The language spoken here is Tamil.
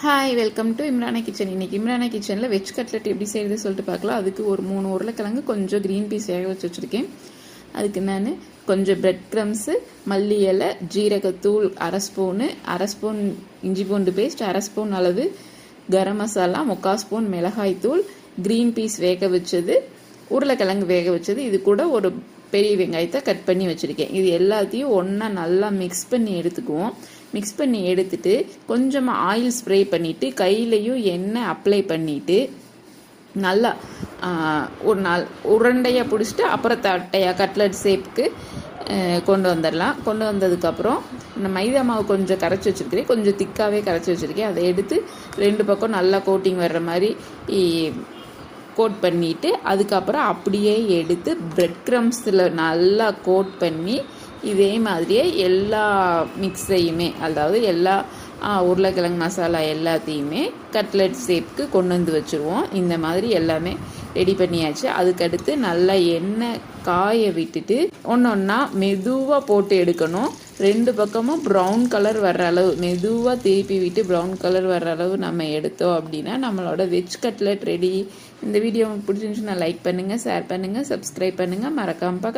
Hi, welcome to Imrana kitchen. இன்னைக்கு இம்ரானா கிச்சனில் வெஜ் கட்லெட் எப்படி செய்யுது சொல்லிட்டு பார்க்கலாம். அதுக்கு ஒரு 3 உருளைக்கிழங்கு, கொஞ்சம் க்ரீன் பீஸ் வேக வச்சு வச்சுருக்கேன். அதுக்கு நான் கொஞ்சம் பிரெட் க்ரம்ஸு, மல்லி இலை, ஜீரகத்தூள் 1/2 ஸ்பூனு, 1/2 ஸ்பூன் இஞ்சி பூண்டு பேஸ்ட், 1/2 ஸ்பூன் அளவு கரம் மசாலா, 3/4 ஸ்பூன் மிளகாய்த்தூள், க்ரீன் பீஸ் வேக வச்சது, உருளைக்கிழங்கு வேக வச்சது, இது கூட ஒரு பெரிய வெங்காயத்தை கட் பண்ணி வச்சுருக்கேன். இது எல்லாத்தையும் ஒன்றா நல்லா மிக்ஸ் பண்ணி எடுத்துக்குவோம். மிக்ஸ் பண்ணி எடுத்துட்டு கொஞ்சமாக ஆயில் ஸ்ப்ரே பண்ணிவிட்டு கையிலையும் எண்ணெய் அப்ளை பண்ணிவிட்டு நல்லா ஒரு நாள் உருண்டையாக பிடிச்சிட்டு அப்புறம் தட்டையாக கட்லெட் ஷேப்புக்கு கொண்டு வந்துடலாம். கொண்டு வந்ததுக்கப்புறம் இந்த மைதா மாவு கொஞ்சம் கரைச்சி வச்சுருக்கிறேன், கொஞ்சம் திக்காகவே கரைச்சி வச்சுருக்கேன். அதை எடுத்து 2 பக்கம் நல்லா கோட்டிங் வர்ற மாதிரி கோட் பண்ணிவிட்டு அதுக்கப்புறம் அப்படியே எடுத்து பிரெட் க்ரம்ஸில் நல்லா கோட் பண்ணி இதே மாதிரியே எல்லா மிக்ஸையுமே, அதாவது எல்லா உருளைக்கிழங்கு மசாலா எல்லாத்தையுமே கட்லெட் ஷேப்புக்கு கொண்டு வந்து வச்சுருவோம். இந்த மாதிரி எல்லாமே ரெடி பண்ணியாச்சு. அதுக்கடுத்து நல்லா எண்ணெய் காய விட்டுட்டு ஒன்றா மெதுவாக போட்டு எடுக்கணும். 2 பக்கமும் ப்ரௌன் கலர் வர்ற அளவு மெதுவாக திருப்பி விட்டு ப்ரௌன் கலர் வர்ற அளவு நம்ம எடுத்தோம் அப்படின்னா நம்மளோட வெஜ் கட்லெட் ரெடி. இந்த வீடியோ உங்களுக்கு பிடிச்சிருந்துச்சுன்னா லைக் பண்ணுங்கள், ஷேர் பண்ணுங்கள், சப்ஸ்கிரைப் பண்ணுங்கள், மறக்காமல் பக்கத்து